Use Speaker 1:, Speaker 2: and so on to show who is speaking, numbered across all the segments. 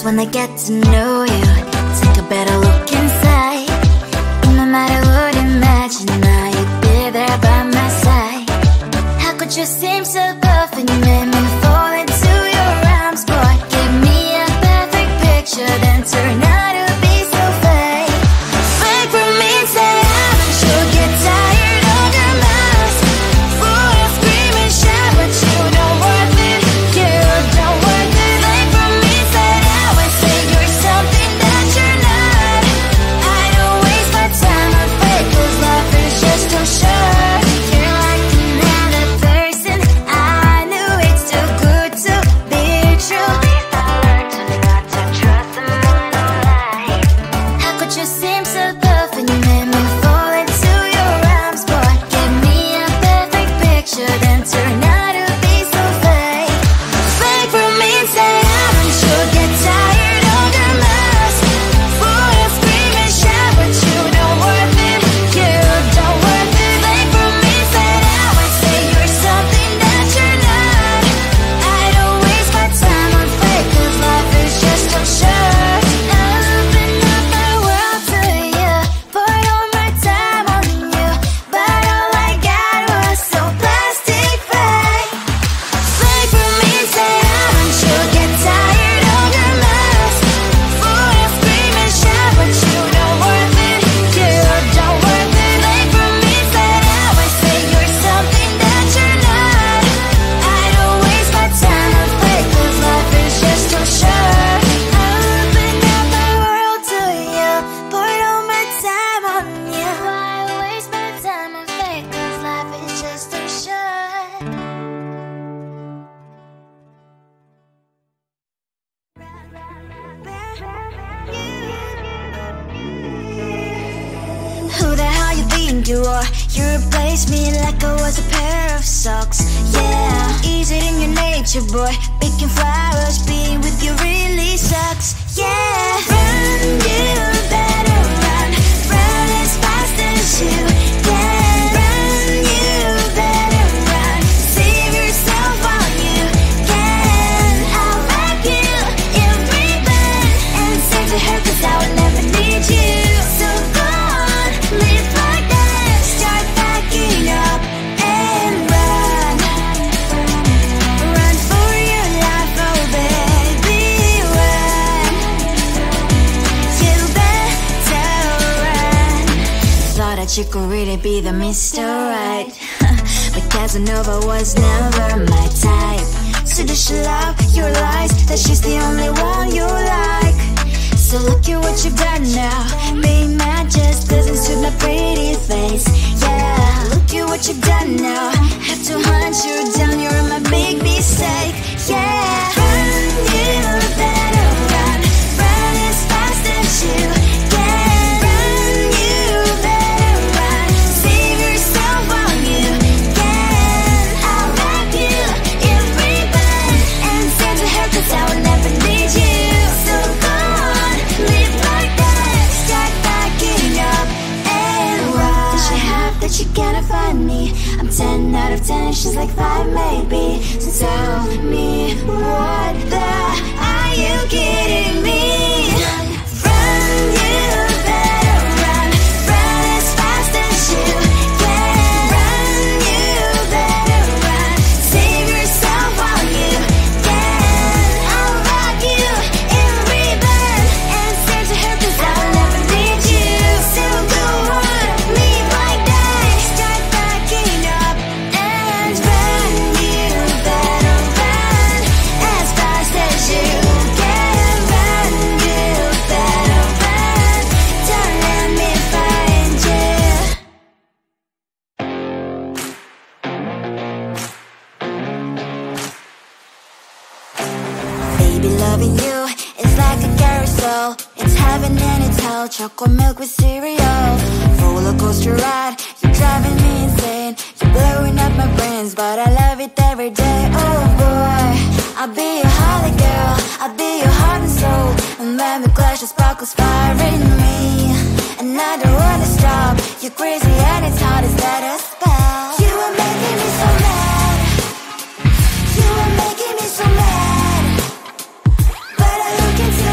Speaker 1: when I get to know you. Take a better look inside. No matter what, imagine now you'd be there by my side. How could you seem so perfect? You made me fall into your arms, boy. Give me a perfect picture, then turn out to be so fake. Fake remains that haven't you get tired of your mask? Full of scream and shout, but you don't worth it. You don't worth it. Fake remains that I would say you're something that you're not. I don't waste my time on fake, 'cause life is just too short. You're like another person. I knew it's too good to be true. I learned to not to trust someone no lie. How could you seem so perfect? You made me fall into your arms, boy. Give me a perfect picture, then turn out to be so fake. Fake remains that haven't you get tired of your mask? Full of scream and shout, but you don't worth it. You don't worth it. Fake remains that I would say you're something that you're not. I don't waste my time on fake, 'cause life is just too short. I open up my world to you, put all my time on you, but all I got was so plastic fake. Fake remains that haven't you get tired of your mask? Full of scream and shout, but you don't worth it. You don't worth it. Fake remains that I would say you're something that you're not. I don't waste my time on fake, 'cause life is just too short. I open up my world to you, put all my time on you. Why waste my time on fake, 'cause life is just too short. Who the hell you think you are? You replaced me like I was a pair of socks. Yeah, is it in your nature, boy? Picking flowers, being with you really sucks. Yeah, run, you better run. Run as fast as you can. Run, you better run. Save yourself while you can. I'll wrap you in ribbon and send to her, 'cause I will never need you. So go on, live like that. Start packing up and run. Run for your life, oh baby, run. You better run. Thought that you could really be the Mr. Right, but Casanova was never my type. So does she love your lies, that she's the only one you like? So look at what you've done now. Being mad just doesn't suit my pretty face. Yeah, look at what you've done now. Have to hunt you down, you're my big mistake. Yeah, run, you better run. Run as fast as you can. Run, you better run. Save yourself while you can. I'll wrap you in ribbon and send to her, 'cause I will never need you. So go on, live like that. Start packing up and run. Does she have that you cannot find me? I'm 10 out of 10, she's like 5 maybe. So tell me, what the are you kidding me? Run, you better run. Run as fast as you can. Run, you better run. Save yourself while you can. I'll rock you in ribbon and send to her, 'cause I will never need you. So go on, live like that. Start packing up and run. You better run as fast as you can. Run, you better run. Don't let me find you. Baby, loving you is like a carousel. It's heaven and it's hell. Chocolate milk with cereal. Roller coaster ride. You're driving me insane. You're blowing up my brains, but I love it every day. Oh boy, I'll be your holly girl. I'll be your heart and soul. And when we clash, the sparkles fire in me. And I don't wanna stop. You're crazy and it's hard as that a spell. You are making me so mad. You are making me so mad. But I look into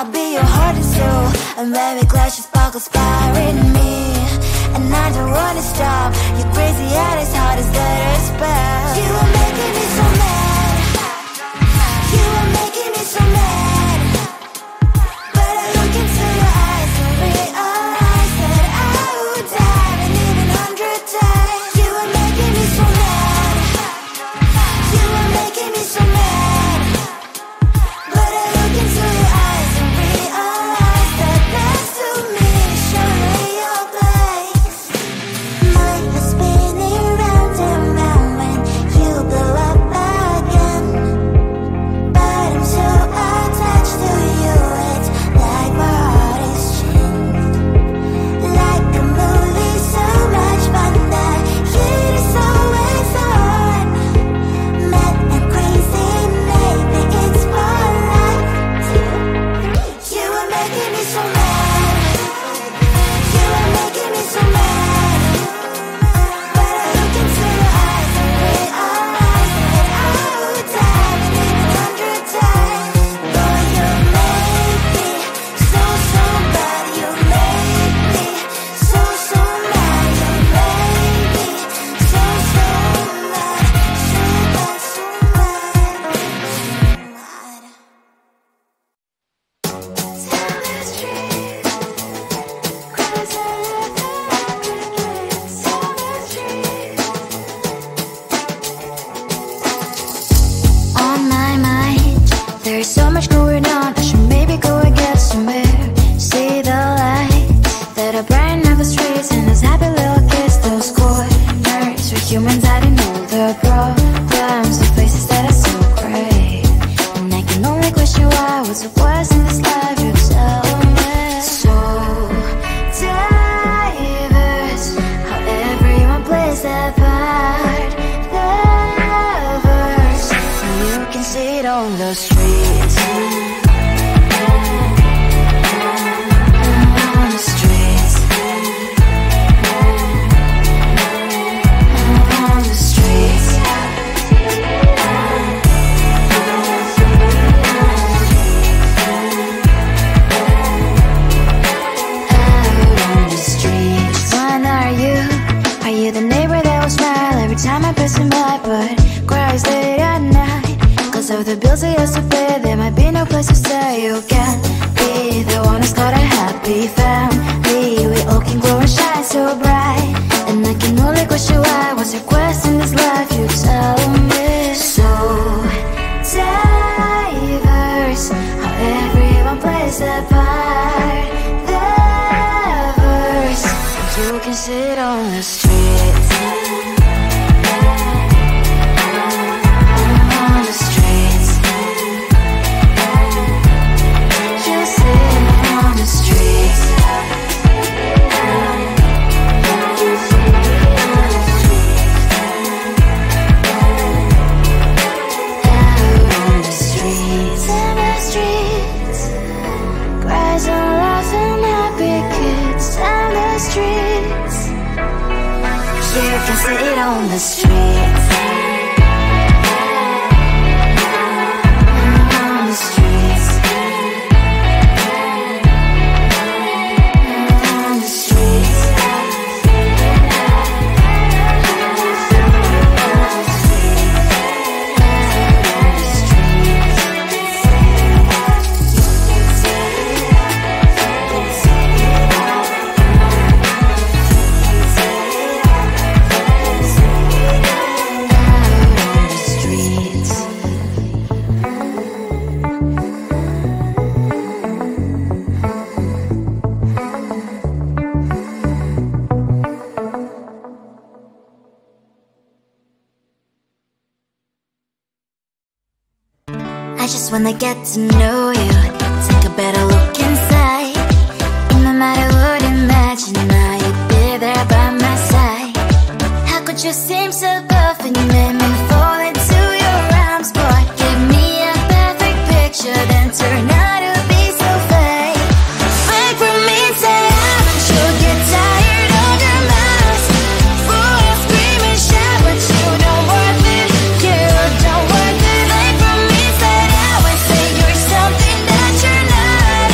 Speaker 1: I'll be your heart and soul, and baby glass your sparkles firing me. And I don't wanna stop. Your crazy heart is hard as letter spell. You are making me so mad. You are making me so mad. But I look into your eyes and realize that I would die and even 100 times. You are making me so mad. You are making me so mad. But I look into your eyes and realize that next to me is surely your place. Mind is spinning round and round when you blow up again. But I'm so attached to you, it's like my heart is chained. Like a movie, so much fun that it is always on. Mad and crazy, maybe it's for life. You are making me so mad. You are making me so mad. But I look into your eyes and realize that I would die and even 100 times. Boy, you make me so, so bad. You make me so, so mad. You make me so, so mad. So bad, so mad, so mad. Tell the street, 'cause I love crickets. Tell the street. On my mind, there's so much going on. I should maybe go and get somewhere. See the light that are brighten up the streets, and those happy little kids, those corners where humans hiding all their problems, the faces that are so gray. And I can only question why, what's the worst in this life? You tell me. So diverse, how everyone plays their part. Lovers, you can see it on the streets. On the streets. On the streets. Out on the streets. When are you? Are you the neighbor that will smile every time I pass him by, but cries late at night? 'Cause of the bills I used to pay, there might be no place to stay. You can be the one who's got a happy family. We all can glow and shine so bright. And I can only question why, what's your quest in this life? You tell me. So diverse, how everyone plays their part. Lovers, you can sit on the streets. On the streets. You sit on the streets. Out on the streets. In the streets. Cries and laughs and happy kids. On the streets. You can sit on the streets. On the streets. On the streets. I just wanna get to know you, take a better look inside. And no matter what, imagine now you'd be there by my side. How could you seem so perfect? You made me fall into your arms, boy. Give me a perfect picture, then turn out to be so fake. Fake from me, say haven't you get tired of your mouth? Full of scream and shout, but you don't worth it. You don't worth it. Fake from me, say I would say you're something that you're not.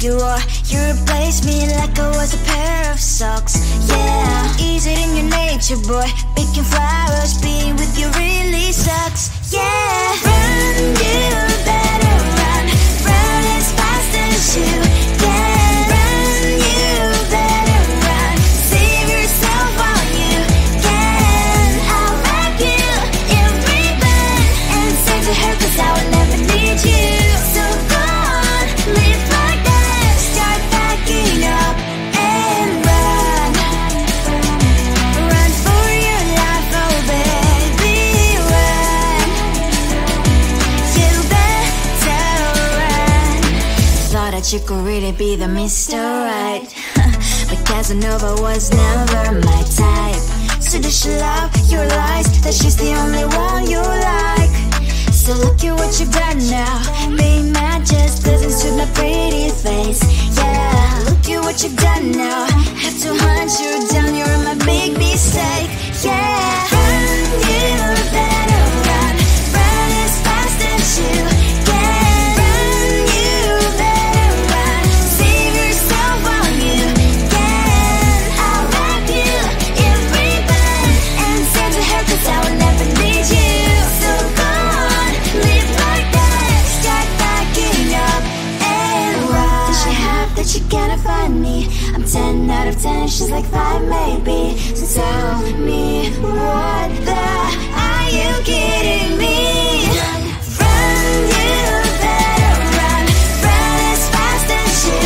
Speaker 1: you are. You replaced me like I was a pair of socks. Yeah, is it in your nature, boy? Picking flowers, being with you really sucks. Yeah, run, you better run. Run as fast as you can. Run, you better run. Save yourself while you can. I'll wrap you in ribbon and send to her, 'cause I will never need you. So go on, live like that. Start packing up and run. Run for your life, oh baby, run. You better run. Thought that you could really be the Mr. Right, but Casanova was never my type. So does she love your lies, that she's the only one you like? So look at what you've done now. Being mad just doesn't suit my pretty face. Yeah, look at what you've done now. Have to hunt you down, you're my big mistake. Yeah, run, you better run. Run as fast as you can. Run, you better run. Save yourself while you can. I'll wrap you in ribbon and send to her, 'cause I will never need you. So go on, live like that. Start packing up and run. Does she have that she cannot find me? I'm 10 out of 10, she's like 5 maybe. So tell me, what the, are you kidding me? Run, you better run. Run as fast as you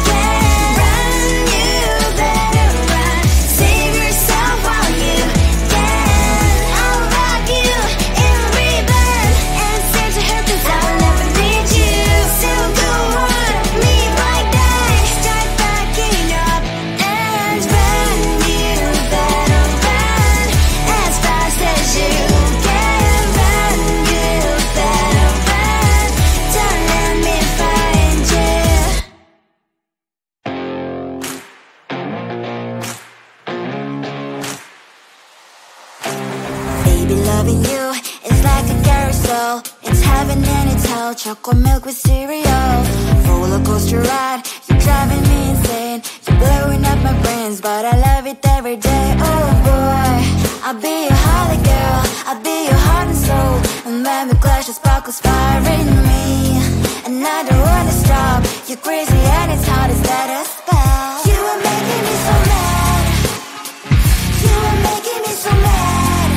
Speaker 1: can. Run, you better run. Save yourself while you can. I'll wrap you in ribbon and send to her, 'cause I will never need you. So go on, leave like that. Start packing up and run. You better run as fast as you can. Run, you better run. Don't let me find you. Baby, loving you is like a carousel. It's heaven and it's hell. Chocolate milk with cereal. Roller coaster ride. You're driving me insane. You're blowing up my brains, but I love it every day. Oh boy, I'll be your holly girl. I'll be your heart and soul. And when we clash, the sparkles fire in me. And I don't wanna stop. You're crazy and it's hard as that a spell. You are making me so mad. You are making me so mad.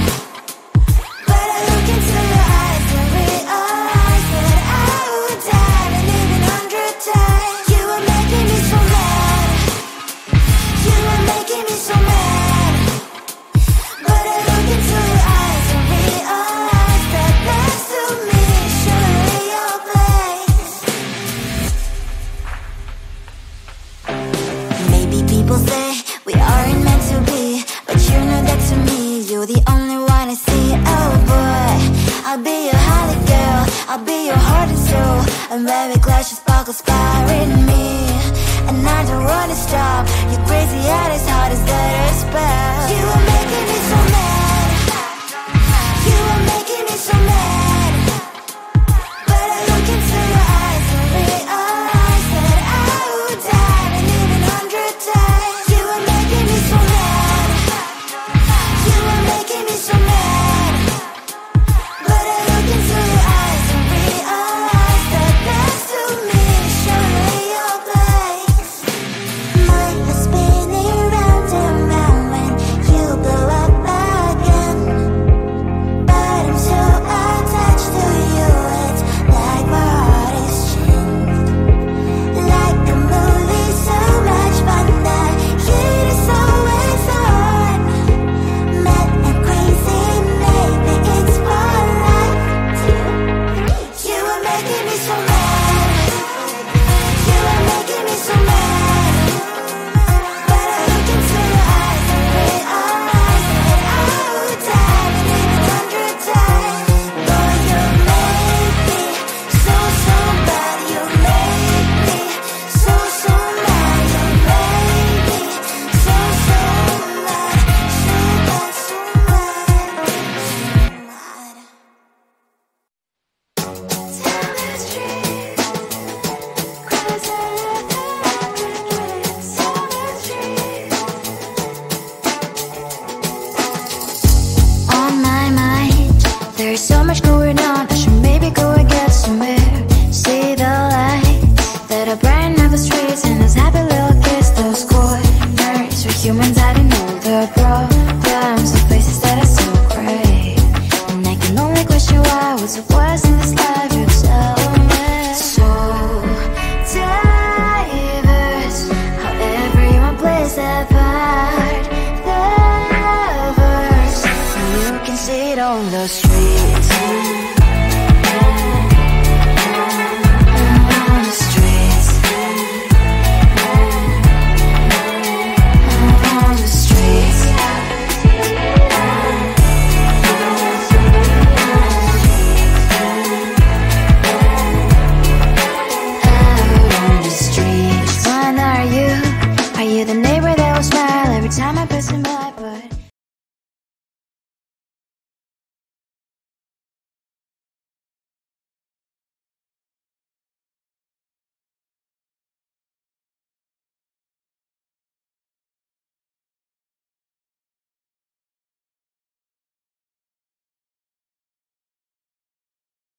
Speaker 1: But I look into your eyes and realize that I would die and even 100 times. You are making me so mad. You are making me so mad. But I look into your eyes and realize that next to me is surely your place. Maybe people say we aren't meant to be, but you know that to me, you're the only one I see. Oh boy, I'll be your holly girl. I'll be your heart and soul. And when we clash, the sparkles fire in me.